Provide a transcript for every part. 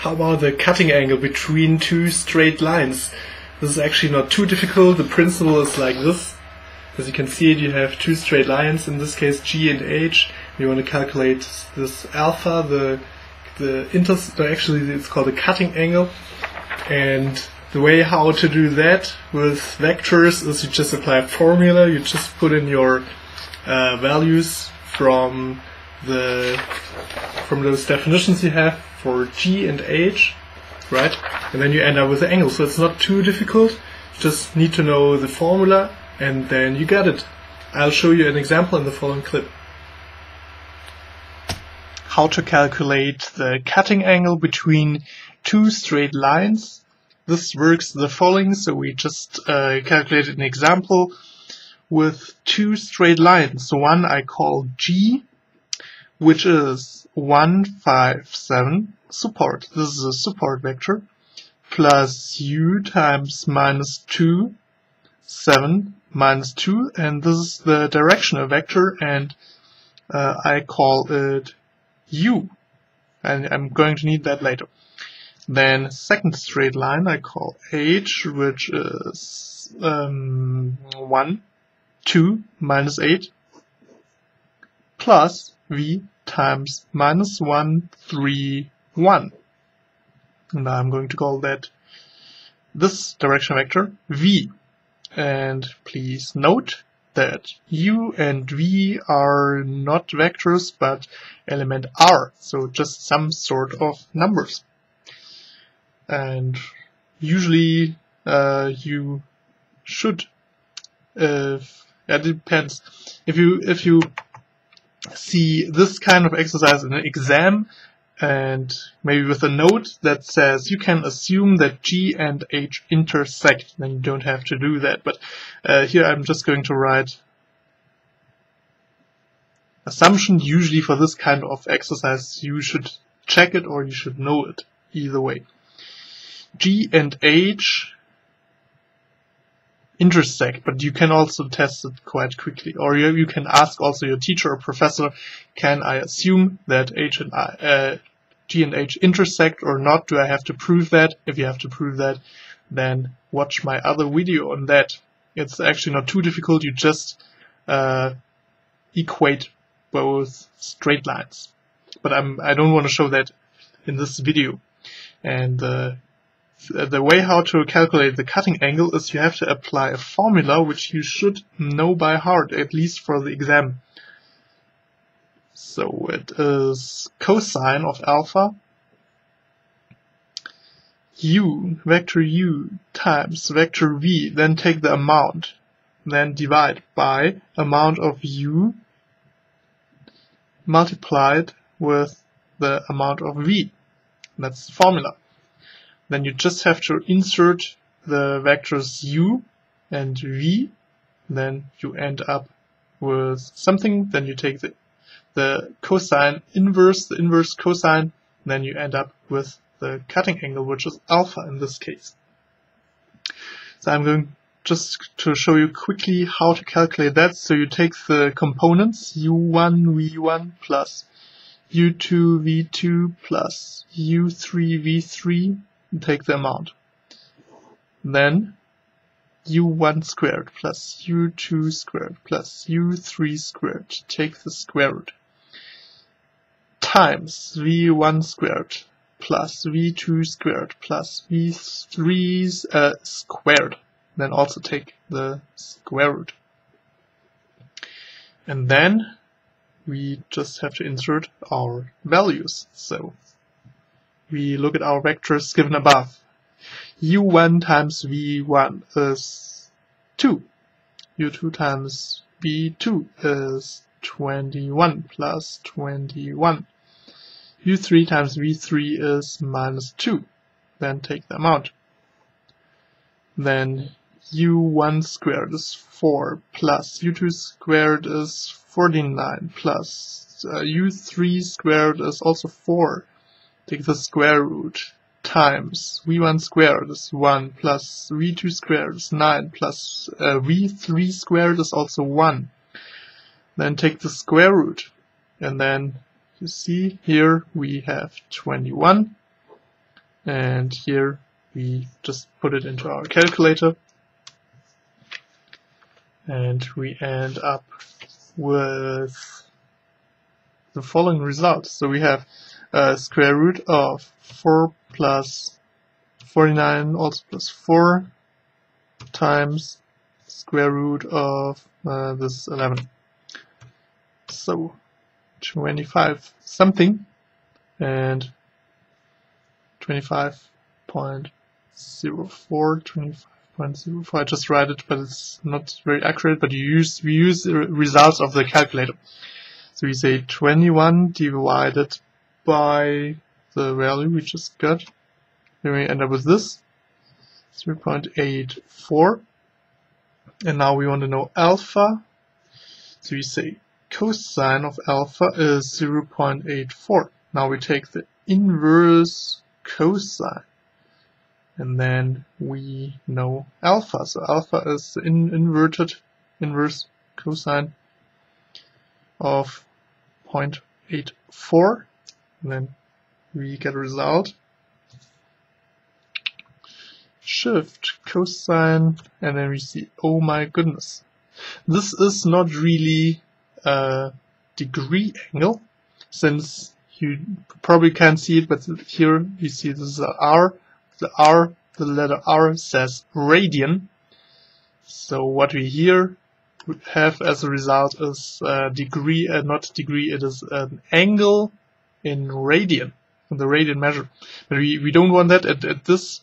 How about the cutting angle between two straight lines? This is actually not too difficult. The principle is like this. As you can see it, you have two straight lines, in this case G and H. You want to calculate this alpha, actually it's called the cutting angle. And the way how to do that with vectors is you just apply a formula. You just put in your values from those definitions you have for G and H, right? And then you end up with the angle. So it's not too difficult. You just need to know the formula and then you got it. I'll show you an example in the following clip. How to calculate the cutting angle between two straight lines. This works the following. So we just calculated an example with two straight lines. So one I call G, which is 1, 5, 7 support. This is a support vector, plus U times minus 2, 7 minus 2, and this is the directional vector, and I call it U, and I'm going to need that later. Then second straight line I call H, which is 1, 2 minus 8, plus V times minus 1, 3, 1. And I'm going to call that this direction vector V. And please note that U and V are not vectors but element R, so just some sort of numbers. And usually you should, it depends. If you see this kind of exercise in an exam and maybe with a note that says you can assume that G and H intersect, then you don't have to do that. But here I'm just going to write assumption. Usually for this kind of exercise you should check it or you should know it, either way. G and H intersect, but you can also test it quite quickly, or you can ask also your teacher or professor, can I assume that G and H intersect or not? Do I have to prove that? If you have to prove that, then watch my other video on that. It's actually not too difficult. You just equate both straight lines, but I don't want to show that in this video. And the way how to calculate the cutting angle is you have to apply a formula which you should know by heart, at least for the exam. So it is cosine of alpha U, vector U times vector V, then take the amount, then divide by amount of U multiplied with the amount of V. That's the formula. Then you just have to insert the vectors U and V, then you end up with something, then you take the cosine inverse, the inverse cosine, then you end up with the cutting angle, which is alpha in this case. So I'm going just to show you quickly how to calculate that. So you take the components U1 V1 plus U2 V2 plus U3 V3, take the amount. Then U1 squared plus U2 squared plus U3 squared, take the square root, times V1 squared plus V2 squared plus V3 squared, then also take the square root. And then we just have to insert our values. So we look at our vectors given above. U1 times V1 is 2. U2 times V2 is 21 plus 21. U3 times V3 is minus 2. Then take the amount. Then U1 squared is 4 plus U2 squared is 49 plus U3 squared is also 4. Take the square root times V1 squared is 1 plus V2 squared is 9 plus V3 squared is also 1. Then take the square root, and then you see here we have 21 and here we just put it into our calculator, and we end up with the following result. So we have square root of 4 plus 49 also plus 4 times square root of this 11. So 25 something and 25.04, 25.04. I just write it, but it's not very accurate. But we use the results of the calculator. So we say 21 divided by the value we just got. Then we end up with this 3.84. And now we want to know alpha. So we say cosine of alpha is 0.84. Now we take the inverse cosine, and then we know alpha. So alpha is the inverse cosine of 0.84, and then we get a result. Shift cosine, and then we see, oh my goodness, this is not really a degree angle, since you probably can't see it, but here you see this is a R. The letter R says radian. So what we here have as a result is a degree, not degree, it is an angle in radian, in the radian measure. But we don't want that in this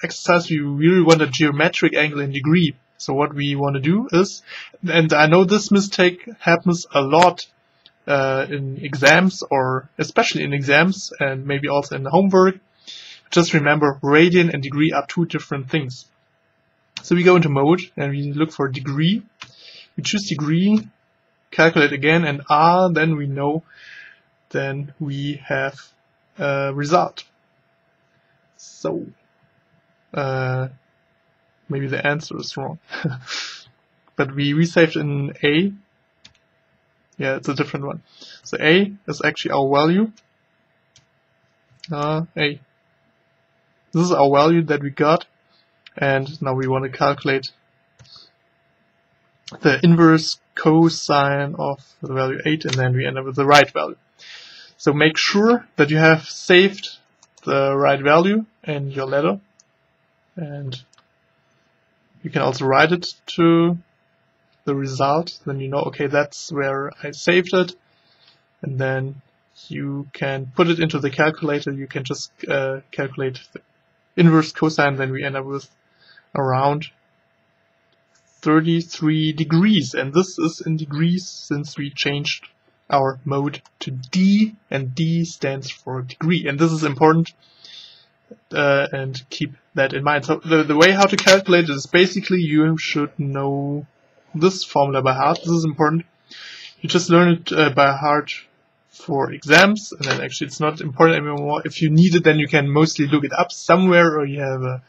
exercise. We really want a geometric angle in degree. So what we want to do is, and I know this mistake happens a lot in exams, or especially in exams, and maybe also in the homework. Just remember, radian and degree are two different things. So we go into mode and we look for degree. We choose degree, calculate again, and then we know, then we have a result. So maybe the answer is wrong, but we saved in A. Yeah, it's a different one. So A is actually our value. A. This is our value that we got, and now we want to calculate the inverse cosine of the value 8, and then we end up with the right value. So make sure that you have saved the right value in your letter, and you can also write it to the result. Then you know, okay, that's where I saved it, and then you can put it into the calculator. You can just calculate the inverse cosine, then we end up with around 33 degrees, and this is in degrees since we changed our mode to D, and D stands for degree, and this is important, and keep that in mind. So the way how to calculate it is basically you should know this formula by heart. This is important. You just learn it by heart for exams, and then actually it's not important anymore. If you need it, then you can mostly look it up somewhere, or you have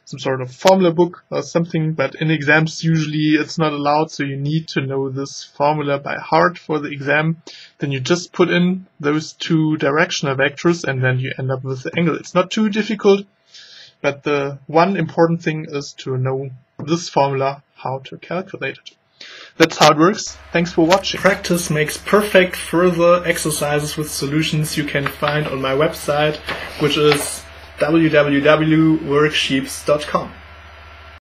some sort of formula book or something, but in exams usually it's not allowed, so you need to know this formula by heart for the exam. Then you just put in those two directional vectors, and then you end up with the angle. It's not too difficult, but the one important thing is to know this formula, how to calculate it. That's how it works. Thanks for watching. Practice makes perfect. Further exercises with solutions you can find on my website, which is www.worksheets.com.